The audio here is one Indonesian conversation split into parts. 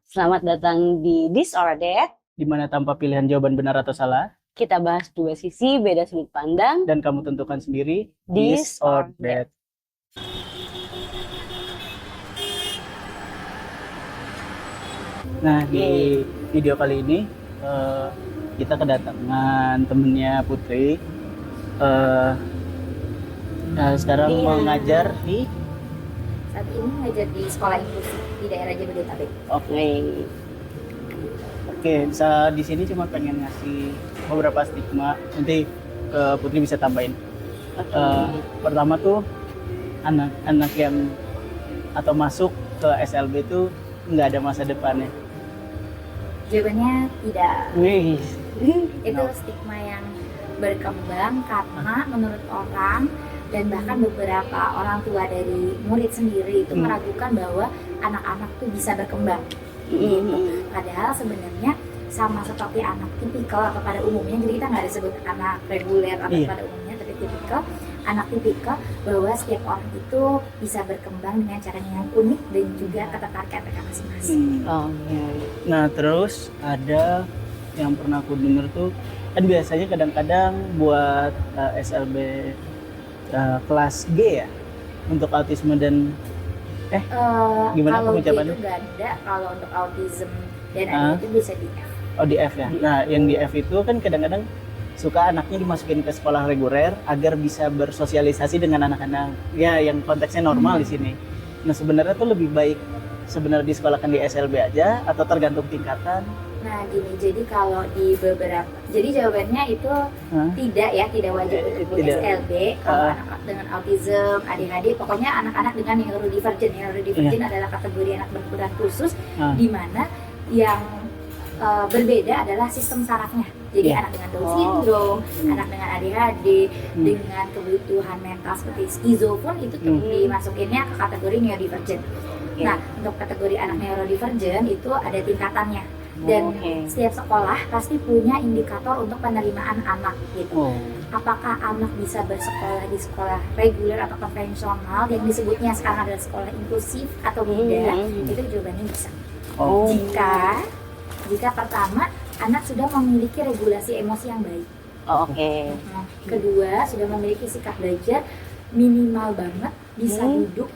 Selamat datang di This or That. Di mana tanpa pilihan jawaban benar atau salah, Kita bahas dua sisi, beda sudut pandang. dan kamu tentukan sendiri This or that. Nah, di video kali ini kita kedatangan temennya Putri. Sekarang Iya. mengajar di Saat ini ngajar di sekolah inklusi di daerah Jabodetabek. Oke, di sini cuma pengen ngasih beberapa stigma. Nanti Putri bisa tambahin. Pertama tuh anak-anak yang atau masuk ke SLB itu nggak ada masa depannya. Jawabannya tidak. Wih, Itu stigma yang berkembang karena menurut orang dan bahkan beberapa orang tua dari murid sendiri itu meragukan bahwa anak-anak tuh bisa berkembang. Gitu. Padahal sebenarnya sama seperti anak tipikal atau pada umumnya, jadi kita nggak disebut anak reguler atau pada umumnya, tapi tipikal, anak tipikal, bahwa setiap orang itu bisa berkembang dengan caranya yang unik dan juga ketertarikan mereka masing-masing. Nah terus ada yang pernah aku denger tuh, kan biasanya kadang-kadang buat SLB kelas G ya untuk autisme dan gimana Kalau pengucapannya? itu nggak ada, kalau untuk autism dan ada itu bisa di F. Oh di F ya. Nah yang di F itu kan kadang-kadang suka anaknya dimasukin ke sekolah reguler agar bisa bersosialisasi dengan anak-anak ya yang konteksnya normal di sini. Nah sebenarnya tuh lebih baik sebenarnya disekolahkan di SLB aja atau tergantung tingkatan? Nah gini, jadi kalau di beberapa, jadi jawabannya itu tidak wajib untuk Tidak. SLB. Kalau anak dengan autism, ADHD, pokoknya anak-anak dengan neurodivergent. Neurodivergent adalah kategori anak berkebutuhan khusus, di mana yang berbeda adalah sistem sarafnya. Jadi anak dengan Down syndrome, anak dengan ADHD, dengan kebutuhan mental seperti skizo pun itu dimasukinnya ke kategori neurodivergent. Nah, untuk kategori anak neurodivergent itu ada tingkatannya. Dan setiap sekolah pasti punya indikator untuk penerimaan anak gitu. Apakah anak bisa bersekolah di sekolah reguler atau konvensional yang disebutnya sekarang adalah sekolah inklusif atau tidak? Itu jawabannya bisa. Jika pertama anak sudah memiliki regulasi emosi yang baik. Nah, kedua, sudah memiliki sikap belajar minimal banget, bisa duduk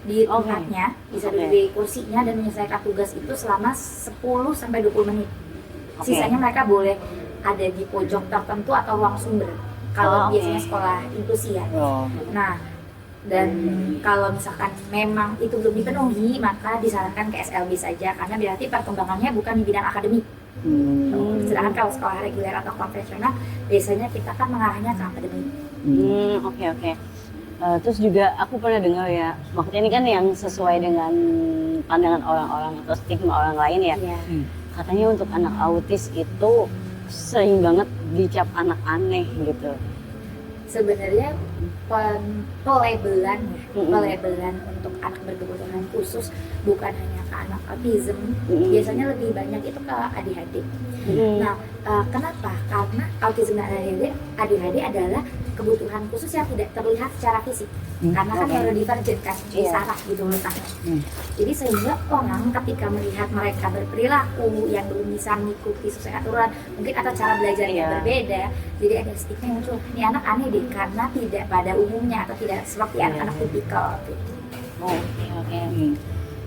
di tempatnya, bisa duduk di kursinya dan menyelesaikan tugas itu selama 10-20 menit. Sisanya mereka boleh ada di pojok tertentu atau ruang sumber. Kalau biasanya sekolah inklusi ya. Nah, dan kalau misalkan memang itu belum dipenuhi, maka disarankan ke SLB saja karena berarti perkembangannya bukan di bidang akademik. Sedangkan kalau sekolah reguler atau konvensional, biasanya kita kan mengarahnya ke akademik. Terus juga aku pernah dengar ya, maksudnya ini kan yang sesuai dengan pandangan orang-orang atau stigma orang lain ya. Katanya untuk anak autis itu sering banget dicap anak aneh gitu. Sebenarnya pelabelan untuk anak berkebutuhan khusus bukan hanya ke anak autism, biasanya lebih banyak itu ke ADHD. Nah, kenapa? Karena autism dan ADHD adalah kebutuhan khusus yang tidak terlihat secara fisik, karena kan neurodivergent kan di saraf gitu letaknya. Jadi sehingga orang ketika melihat mereka berperilaku yang belum bisa mengikuti sesuai aturan, mungkin atau cara belajarnya berbeda, jadi ada stigma yang muncul, ini anak aneh deh karena tidak pada umumnya atau tidak seperti anak-anak tipikal.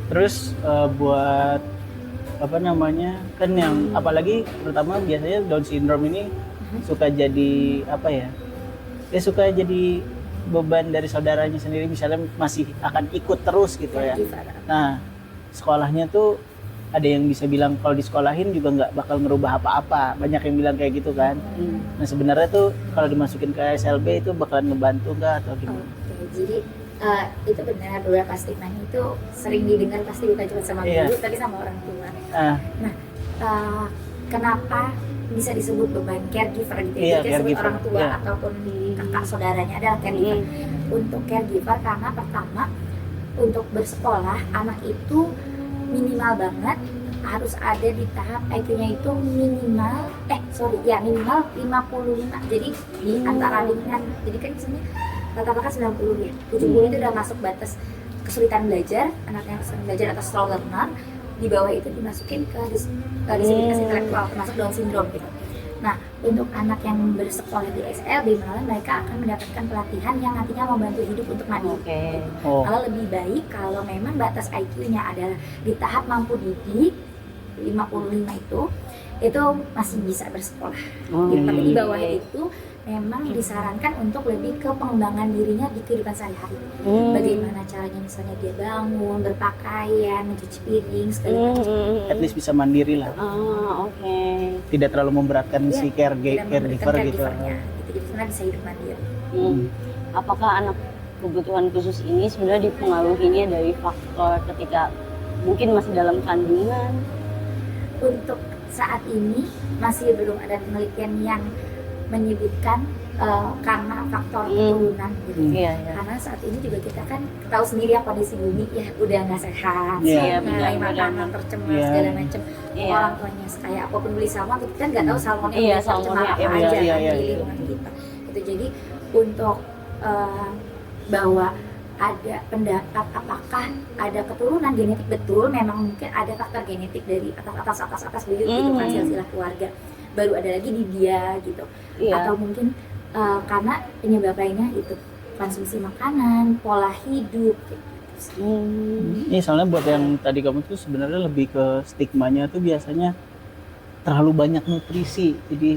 Terus buat apa namanya kan yang apalagi terutama biasanya Down syndrome ini suka jadi apa ya? Dia suka jadi beban dari saudaranya sendiri, misalnya masih akan ikut terus gitu ya. Nah, sekolahnya tuh ada yang bisa bilang kalau disekolahin juga nggak bakal ngerubah apa-apa. Banyak yang bilang kayak gitu kan. Nah, sebenarnya tuh kalau dimasukin ke SLB itu bakalan ngebantu nggak atau gimana? Jadi itu benar, beberapa stigma itu sering didengar pasti bukan cuma sama guru tapi sama orang tua. Nah, kenapa bisa disebut beban caregiver gitu ya? Jadi disebut orang tua ataupun kakak saudaranya adalah caregiver. Untuk caregiver karena pertama untuk bersekolah anak itu minimal banget harus ada di tahap IQ-nya itu minimal 55. Jadi di antara dengan, jadi kan misalnya rata-rata 90 ya, 70 itu udah masuk batas kesulitan belajar, anaknya kesulitan belajar atau slow learner. di bawah itu dimasukin ke disabilitas intelektual termasuk Down syndrome gitu. Nah, untuk anak yang bersekolah di SLB malah mereka akan mendapatkan pelatihan yang nantinya membantu hidup untuk mandiri. Oke. Oh. Kalau lebih baik kalau memang batas IQ-nya adalah di tahap mampu didik 55 itu masih bisa bersekolah. Oh, Gitu. Tapi di bawah iya. itu memang disarankan untuk lebih ke pengembangan dirinya di kehidupan sehari-hari. Bagaimana caranya misalnya dia bangun, berpakaian, mencuci piring, segala macam. At least bisa mandiri lah. Oke. Tidak terlalu memberatkan Iya, si tidak caregiver memberikan gitu. caregivernya, gitu. Jadi sebenarnya bisa hidup mandiri. Apakah anak kebutuhan khusus ini sebenarnya dipengaruhinya dari faktor ketika mungkin masih dalam kandungan? Untuk saat ini masih belum ada penelitian yang menyebutkan karena faktor keturunan gitu. Iya, iya. Karena saat ini juga kita kan tahu sendiri ya kondisi bumi ya udah nggak sehat, Iya, mulai benar, makanan tercemar Iya. segala macam. Iya. Orang tuanya kayak apapun beli salmon, kita kan nggak tahu salmonnya Iya, udah tercemar salmonnya, apa iya, aja iya, kan iya, di iya. lingkungan kita. Itu jadi untuk bahwa ada pendapat apakah ada keturunan genetik, betul memang mungkin ada faktor genetik dari atas beliau gitu kan silsilah keluarga, baru ada lagi di dia gitu. Iya. Atau mungkin karena penyebab lainnya itu konsumsi makanan, pola hidup gitu. Ini soalnya buat yang tadi kamu tuh sebenarnya lebih ke stigmanya tuh biasanya terlalu banyak nutrisi. Jadi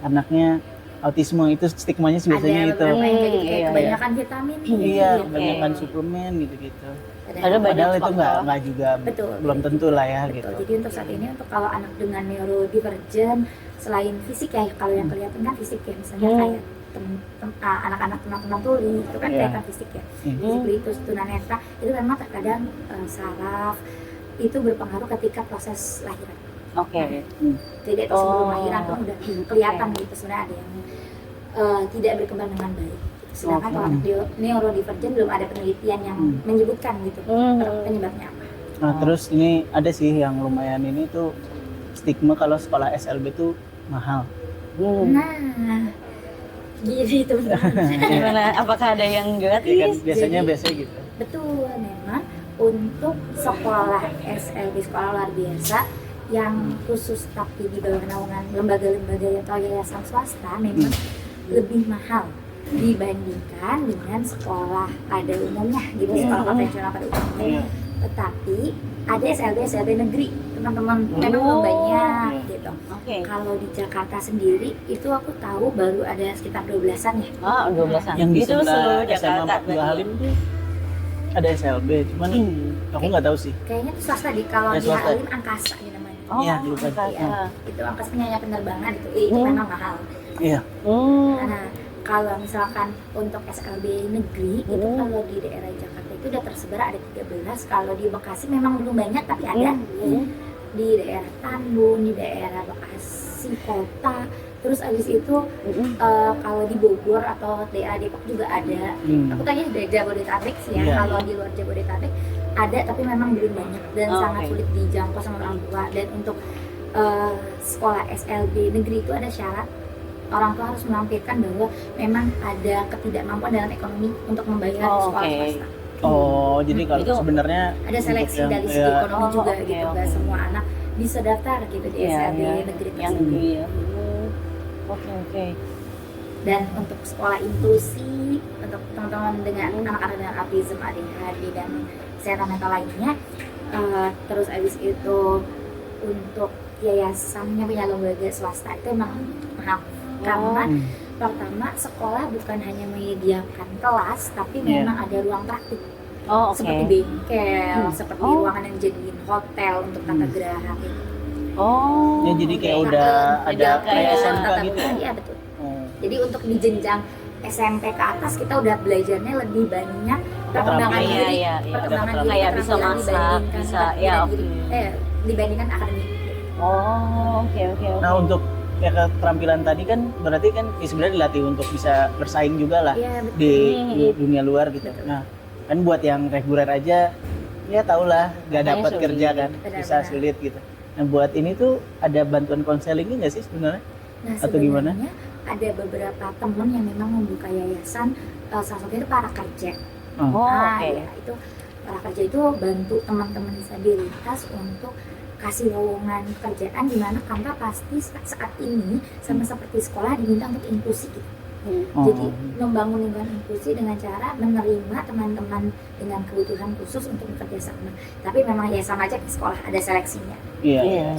anaknya autisme itu stigmanya biasanya Ada itu. beberapa yang kayak gitu, kayak Iya, kebanyakan vitamin Iya, gitu. kebanyakan suplemen gitu-gitu. Ada banyak Padahal itu faktor. nggak juga Betul. belum tentu lah ya Betul. gitu. Jadi untuk saat ini untuk kalau anak dengan neurodivergent selain fisik ya, kalau yang kelihatan kan fisik ya, misalnya kayak anak-anak teman-teman tuli itu kan Iya. kelihatan fisik ya. Fisik tunanetra itu memang terkadang saraf itu berpengaruh ketika proses lahiran. Oke. Jadi itu sebelum Oh. lahiran kan udah kelihatan gitu sebenarnya ada yang tidak berkembang dengan baik. Sedangkan Oke. kalau anak neurodivergent belum ada penelitian yang menyebutkan gitu penyebabnya apa. Nah, terus ini ada sih yang lumayan ini tuh stigma kalau sekolah SLB tuh mahal. Nah, jadi itu Gimana? Apakah ada yang Ya kan gratis? biasanya Jadi- gitu. betul memang untuk sekolah SLB sekolah luar biasa yang khusus tapi di bawah naungan lembaga-lembaga atau yayasan swasta memang lebih mahal dibandingkan dengan sekolah pada umumnya gitu, sekolah konvensional pada umumnya. Tetapi ada SLB negeri teman-teman, memang belum banyak gitu. Oke. Kalau di Jakarta sendiri itu aku tahu baru ada sekitar 12-an ya. 12-an. Yang di Itu sebelah seluruh SMA Jakarta 42 berarti. Halim tuh ada SLB, cuman aku nggak tahu sih. Kayaknya itu swasta di kalau Ya, di swasta. Halim Angkasa nih namanya. Oh, Iya, lupa. Jakarta. Itu angkasanya hanya penerbangan itu memang mahal. Iya. Nah, kalau misalkan untuk SLB negeri itu kalau di daerah Jakarta itu udah tersebar ada 13. Kalau di Bekasi memang belum banyak tapi ada. Di daerah Tambun, di daerah Bekasi kota. Terus abis itu kalau di Bogor atau daerah Depok juga ada. Aku tanya dari Jabodetabek sih ya. Iya. Kalau di luar Jabodetabek ada tapi memang belum banyak dan sangat Oke. sulit dijangkau sama orang tua. Dan untuk sekolah SLB negeri itu ada syarat orang tua harus melampirkan bahwa memang ada ketidakmampuan dalam ekonomi untuk membayar Oh, sekolah oke. swasta. Oh, jadi kalau Itu sebenarnya Ada seleksi untuk yang- dari segi ya, ekonomi juga oke, gitu, nggak oke. semua anak bisa daftar gitu di Iya, SLB iya. negeri Yang tersebut. negeri ya. Oke. Dan untuk sekolah inklusi untuk teman-teman dengan anak-anak dengan autism, ADHD dan kesehatan mental lainnya, terus abis itu untuk yayasannya punya lembaga swasta itu emang mahal karena pertama sekolah bukan hanya menyediakan kelas tapi Iya. memang ada ruang praktik Oh, oke. seperti bengkel, seperti Oh. ruangan yang dijadiin hotel untuk tata geraha gitu. Oh. Ya, jadi kayak oke. udah ada Bengkel, kayak SMK tata gitu. geraha, iya betul. Oh. Jadi untuk di jenjang SMP ke atas kita udah belajarnya lebih banyak perkembangan Iya, diri, iya. perkembangan Ada diri, kayak bisa keterampilan masak, bisa ya. dibandingkan akademik. Oh, oke. Nah, untuk ya keterampilan tadi kan berarti kan ya sebenarnya dilatih untuk bisa bersaing juga lah Iya betul. di dunia luar gitu. Betul. Nah, kan buat yang reguler aja ya tau lah gak Makanya dapat sulit. kerja kan, Benar-benar. bisa sulit gitu. Nah, buat ini tuh ada bantuan konselingnya nggak sih sebenarnya? Nah Atau gimana? sebenarnya ada beberapa teman yang memang membuka yayasan, salah satunya itu para kerja. Oh, Nah, oke. ya, itu para kerja itu bantu teman-teman disabilitas untuk kasih lowongan pekerjaan di mana kantor pasti saat ini sama seperti sekolah diminta untuk inklusi gitu. Jadi membangun lingkungan inklusi dengan cara menerima teman-teman dengan kebutuhan khusus untuk bekerja sama. Tapi memang ya sama aja ke sekolah ada seleksinya. Iya.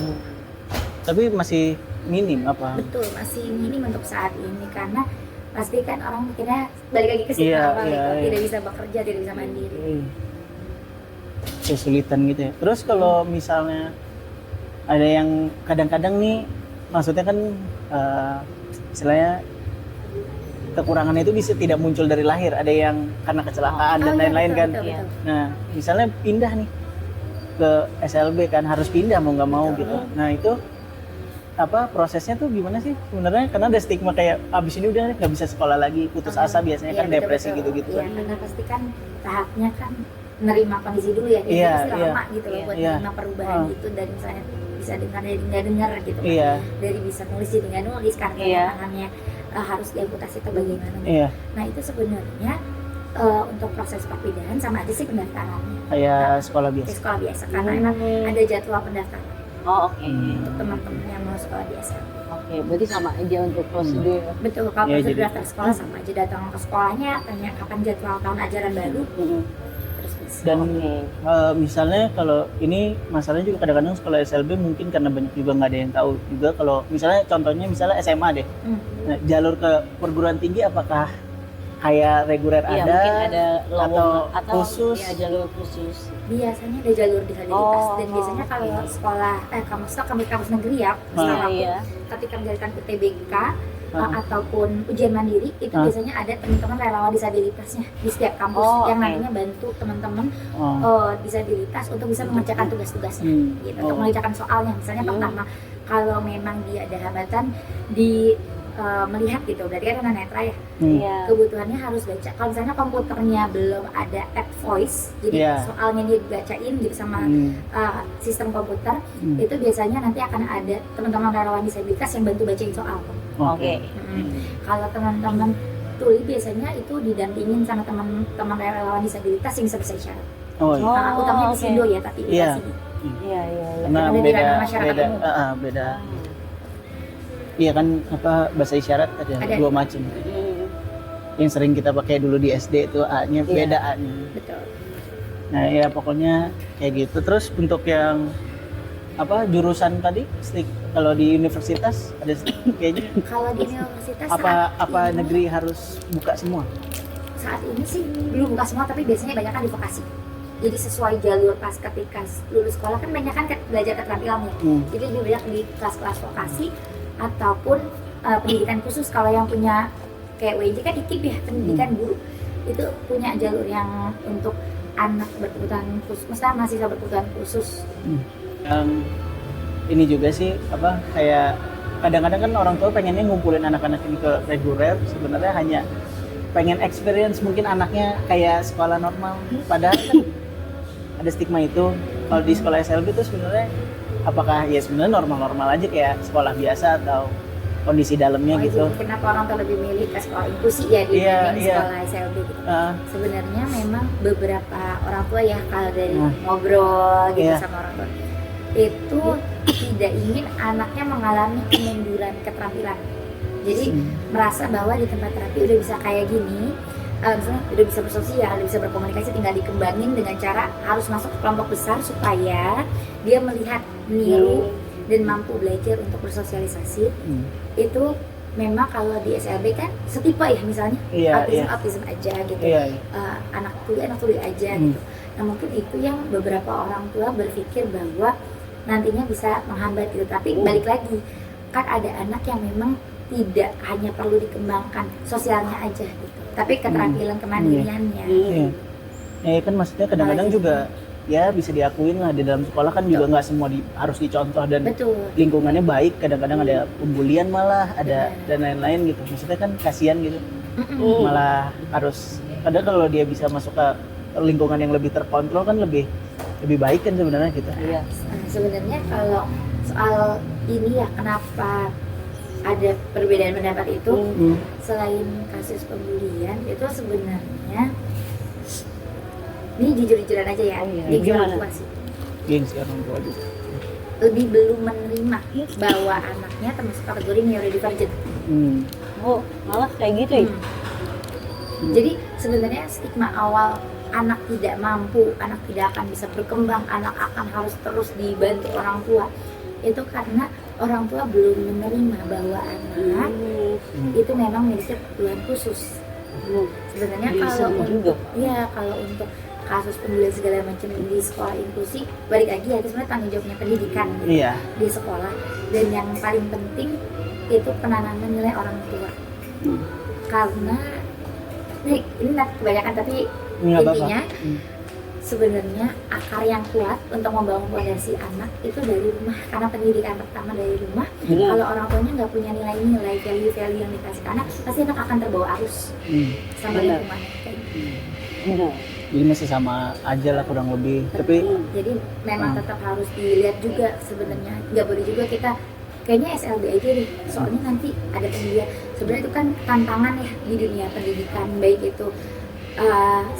Tapi masih minim apa? Betul, masih minim untuk saat ini karena pasti kan orang mikirnya balik lagi ke situ tidak bisa bekerja, tidak bisa mandiri. Kesulitan gitu ya. Terus kalau misalnya ada yang kadang-kadang nih, maksudnya kan istilahnya kekurangannya itu bisa tidak muncul dari lahir, ada yang karena kecelakaan dan lain-lain kan. Betul. Nah, misalnya pindah nih ke SLB kan harus pindah mau nggak mau gitu. Nah itu apa prosesnya tuh gimana sih sebenarnya? Karena ada stigma kayak abis ini udah nggak bisa sekolah lagi, putus asa biasanya kan depresi gitu-gitu. Iya, karena pasti kan tahapnya kan menerima kondisi dulu ya, jadi pasti lama gitu loh buat menerima perubahan itu dari misalnya bisa dengar dari nggak dengar gitu kan, dari bisa nulis jadi nggak nulis karena tangannya harus diamputasi atau bagaimana. Nah itu sebenarnya untuk proses perpindahan sama aja sih pendaftarannya. Kayak sekolah biasa. Sekolah biasa karena emang ada jadwal pendaftaran. Untuk teman-teman yang mau sekolah biasa. Berarti sama aja untuk prosedur. Betul, kalau prosedur daftar sekolah sama aja, datang ke sekolahnya, tanya kapan jadwal tahun ajaran baru. Terus bisa. Dan misalnya kalau ini masalahnya juga kadang-kadang sekolah SLB mungkin karena banyak juga nggak ada yang tahu juga kalau misalnya contohnya misalnya SMA deh. Nah, jalur ke perguruan tinggi apakah kayak reguler mungkin ada lowongan atau khusus? Jalur khusus. Biasanya ada jalur disabilitas dan biasanya kalau sekolah kampus negeri ya, ketika menjalankan UTBK ataupun ujian mandiri itu biasanya ada teman-teman relawan disabilitasnya di setiap kampus yang nantinya bantu teman-teman disabilitas untuk bisa mengerjakan tugas-tugasnya gitu, untuk mengerjakan soalnya. Misalnya pertama kalau memang dia ada hambatan di melihat gitu, berarti kan tunanetra ya. Kebutuhannya harus baca. Kalau misalnya komputernya belum ada add voice, jadi soalnya dia dibacain gitu sama sistem komputer, itu biasanya nanti akan ada teman-teman relawan disabilitas yang bantu bacain soal. Kalau teman-teman tuli biasanya itu didampingin sama teman-teman relawan disabilitas yang bisa bahasa isyarat. Utamanya di Sindo ya, tapi di sini. Karena beda. Iya kan bahasa isyarat ada dua macam. Yang sering kita pakai dulu di SD itu A-nya beda A-nya. Betul. Nah ya pokoknya kayak gitu. Terus untuk yang jurusan tadi kalau di universitas ada kayaknya. Kalau di universitas apa negeri harus buka semua? Saat ini sih belum buka semua, tapi biasanya banyak kan di vokasi. Jadi sesuai jalur pas ketika lulus sekolah kan banyak kan belajar keterampilannya. Jadi lebih banyak di kelas-kelas vokasi ataupun pendidikan khusus. Kalau yang punya kayak WJ kan IKIP ya, pendidikan guru itu punya jalur yang untuk anak berkebutuhan khusus, misalnya mahasiswa berkebutuhan khusus. Ini juga sih kayak kadang-kadang kan orang tua pengennya ngumpulin anak-anak ini ke reguler, sebenarnya hanya pengen experience mungkin anaknya kayak sekolah normal, padahal kan ada stigma itu. Kalau di sekolah SLB itu sebenarnya apakah ya sebenarnya normal-normal aja kayak sekolah biasa atau kondisi dalamnya gitu? Kenapa orang tuh lebih milih ke sekolah inklusi ya dibanding sekolah SLB gitu? Sebenarnya memang beberapa orang tua ya kalau dari ngobrol gitu sama orang tua itu tidak ingin anaknya mengalami kemunduran keterampilan. Jadi merasa bahwa di tempat terapi udah bisa kayak gini, misalnya udah bisa bersosial, udah bisa berkomunikasi, tinggal dikembangin dengan cara harus masuk ke kelompok besar supaya dia melihat, meniru dan mampu belajar untuk bersosialisasi. Itu memang kalau di SLB kan setipe ya, misalnya autism aja gitu, anak tuli aja gitu. Nah mungkin itu yang beberapa orang tua berpikir bahwa nantinya bisa menghambat gitu. Tapi balik lagi kan ada anak yang memang tidak hanya perlu dikembangkan sosialnya aja gitu, tapi keterampilan kemandiriannya. Ya kan maksudnya kadang-kadang juga ya bisa diakuin lah di dalam sekolah kan juga nggak semua harus dicontoh dan lingkungannya baik, kadang-kadang ada pembulian malah ada dan lain-lain gitu. Maksudnya kan kasihan gitu, malah harus kadang kalau dia bisa masuk ke lingkungan yang lebih terkontrol kan lebih baik kan sebenarnya gitu. Sebenarnya kalau soal ini ya kenapa ada perbedaan pendapat itu, selain kasus pembulian itu sebenarnya ini jujur-jujuran aja ya, gengsi orang tua sih. Gengsi orang tua juga. lebih belum menerima bahwa anaknya termasuk kategori neurodivergent. Oh, malah kayak gitu ya? Jadi sebenarnya stigma awal anak tidak mampu, anak tidak akan bisa berkembang, anak akan harus terus dibantu orang tua, itu karena orang tua belum menerima bahwa anak itu memang memiliki kebutuhan khusus. Sebenarnya kalau untuk kasus pembulian segala macam di sekolah inklusi, balik lagi ya itu sebenarnya tanggung jawabnya pendidikan gitu, di sekolah. Dan yang paling penting itu penanaman nilai orang tua. Karena ini kebanyakan, tapi intinya sebenarnya akar yang kuat untuk membangun fondasi anak itu dari rumah, karena pendidikan pertama dari rumah. Kalau orang tuanya nggak punya nilai-nilai, value-value yang dikasih ke anak, pasti anak akan terbawa arus sama lingkungan kayak gitu. Jadi masih sama aja lah kurang lebih. Tapi jadi memang tetap harus dilihat juga sebenarnya. Nggak boleh juga kita kayaknya SLB aja deh, soalnya nanti ada pendidikan. Sebenarnya itu kan tantangan ya di dunia pendidikan, baik itu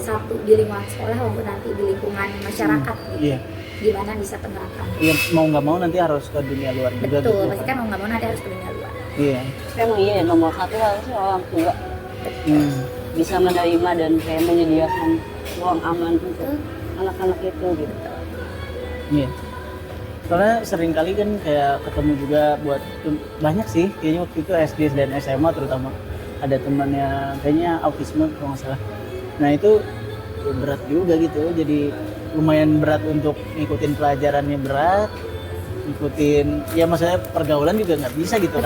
satu di lingkungan sekolah maupun nanti di lingkungan masyarakat gitu. Gimana bisa penerapan? Iya, mau nggak mau nanti harus ke dunia luar juga. Betul, pasti kan mau nggak mau nanti harus ke dunia luar. Iya. Emang iya, nomor satu harusnya orang tua bisa menerima dan kayak menyediakan ruang aman untuk anak-anak itu gitu. Iya. Soalnya sering kali kan kayak ketemu juga buat banyak sih, kayaknya waktu itu SD dan SMA terutama ada temannya kayaknya autisme kalau nggak salah. Nah itu berat juga gitu, jadi lumayan berat untuk ngikutin pelajarannya, berat ngikutin ya maksudnya pergaulan juga nggak bisa gitu.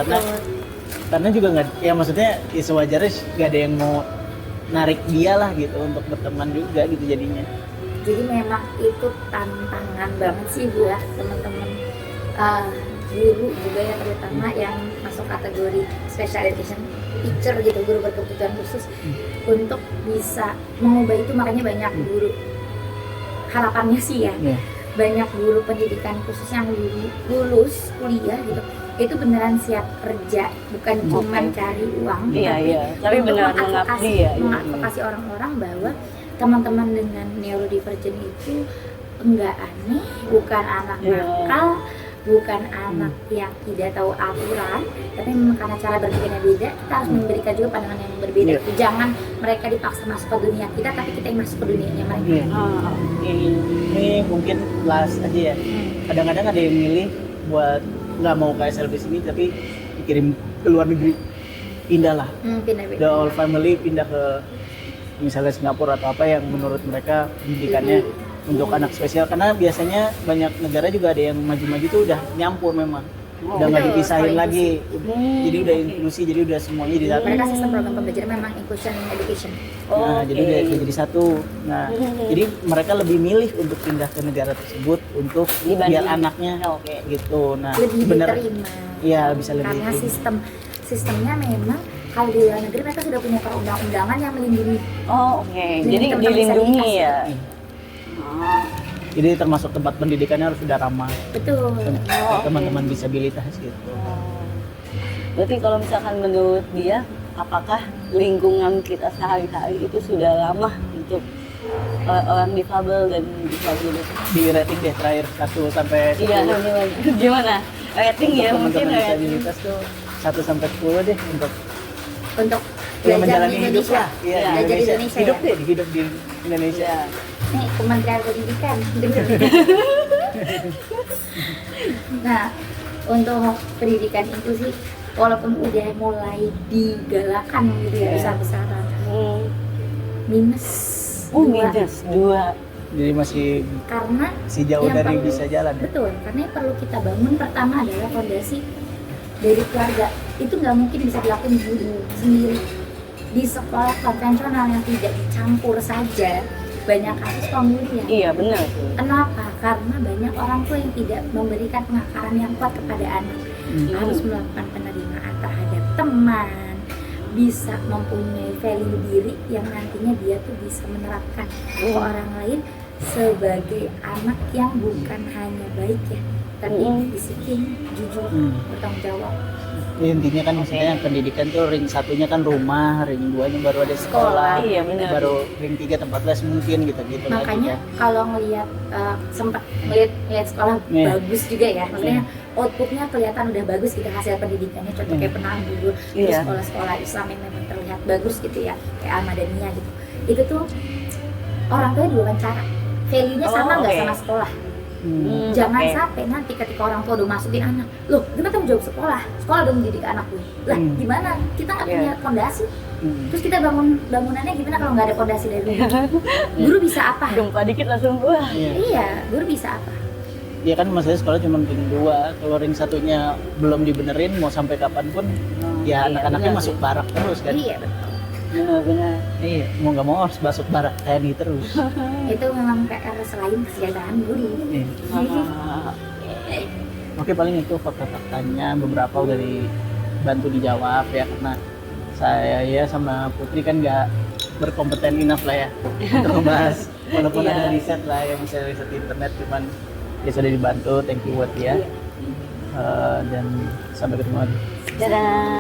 Karena juga nggak, ya maksudnya ya sewajarnya nggak ada yang mau narik dia lah gitu untuk berteman juga gitu jadinya. Jadi memang itu tantangan banget sih buat teman-teman guru juga ya, terutama yang masuk kategori special education teacher gitu, guru berkebutuhan khusus, untuk bisa mengubah itu. Makanya banyak guru, harapannya sih ya, banyak guru pendidikan khusus yang lulus kuliah gitu, itu beneran siap kerja, bukan cuma cari uang, tapi beneran mengadvokasi orang-orang bahwa teman-teman dengan neurodivergent itu enggak aneh, bukan anak nakal, bukan anak yang tidak tahu aturan, tapi memang karena cara berpikirnya beda, kita harus memberikan juga pandangan yang berbeda. Jangan mereka dipaksa masuk ke dunia kita, tapi kita yang masuk ke dunianya mereka. Ini mungkin last aja ya. Kadang-kadang ada yang milih buat nggak mau ke SLB sini, tapi dikirim ke luar negeri, pindah lah. The whole family pindah ke misalnya Singapura atau apa yang menurut mereka pendidikannya untuk anak spesial, karena biasanya banyak negara juga ada yang maju-maju tuh udah nyampur memang, udah nggak dipisahin lagi, jadi udah inklusi, jadi udah semuanya di satu. Mereka sistem program pembelajaran memang inclusion in education. Nah, jadi udah jadi satu. Nah, jadi mereka lebih milih untuk pindah ke negara tersebut untuk biar anaknya gitu. Nah, lebih diterima. Iya, bisa lebih. Karena sistemnya memang kalau di luar negeri mereka sudah punya perundang-undangan yang melindungi. Jadi dilindungi ya. Jadi termasuk tempat pendidikannya harus sudah ramah. Betul. Teman-teman disabilitas gitu. Berarti kalau misalkan menurut dia, apakah lingkungan kita sehari-hari itu sudah ramah untuk orang difabel dan disabilitas? Di rating deh terakhir 1 sampai 10. Iya, gimana? Rating ya mungkin teman-teman disabilitas tuh 1 sampai 10 deh untuk belajar di Indonesia. Belajar di Indonesia. Hidup di Indonesia. Nih Kementerian Pendidikan. Nah, untuk pendidikan inklusi walaupun udah mulai digalakan gitu ya besar-besaran, minus 2. Jadi masih jauh dari bisa jalan. Betul, karena yang perlu kita bangun pertama adalah fondasi dari keluarga. Itu nggak mungkin bisa dilakukan guru sendiri. Di sekolah konvensional yang tidak dicampur saja banyak kasus pembulian. Iya benar. Kenapa? Karena banyak orang tua yang tidak memberikan pengakaran yang kuat kepada anak. Harus melakukan penerimaan terhadap teman, bisa mempunyai value diri yang nantinya dia tuh bisa menerapkan ke orang lain sebagai anak yang bukan hanya baik ya, terdidik, disiplin, jujur, bertanggung jawab. Intinya kan misalnya pendidikan tuh ring satunya kan rumah, ring duanya baru ada sekolah, Iya, benar. baru ring 3 tempat les mungkin gitu-gitu Makanya lagi kalau ngelihat sempat ngelihat sekolah Iya. bagus juga ya, maksudnya outputnya kelihatan udah bagus gitu hasil pendidikannya, contoh kayak Penanggur, terus Iya. sekolah-sekolah Islam yang memang terlihat bagus gitu ya, kayak Al-Madaniyah gitu. Itu tuh orang tua diwawancara, value-nya Oh, sama nggak oke. sama sekolah. Hmm. Jangan Oke. sampai nanti ketika orang tua udah masukin anak, loh gimana tanggung jawab sekolah udah mendidik anak gue, lah gimana kita nggak Iya. punya fondasi, Hmm. terus kita bangunannya gimana kalau nggak ada fondasi dari dulu? Guru bisa apa? Gempa dikit langsung wah. Iya. Iya, guru bisa apa? Ya kan maksudnya sekolah cuma ring 2, kalau ring satunya belum dibenerin mau sampai kapanpun ya Iya, anak-anaknya benar masuk sih. barak terus kan. Iya betul. Benar-benar. Iya, mau nggak mau harus masuk barak TNI terus. Itu memang PR selain kesejahteraan guru. Iya. Oke, paling itu fakta-faktanya beberapa udah dibantu dijawab ya, karena saya ya sama Putri kan nggak berkompeten enough lah ya untuk membahas, walaupun Iya. ada riset lah yang bisa riset di internet, cuman ya sudah dibantu. Thank you buat dia. Iya. Dan sampai ketemu lagi. Dadah.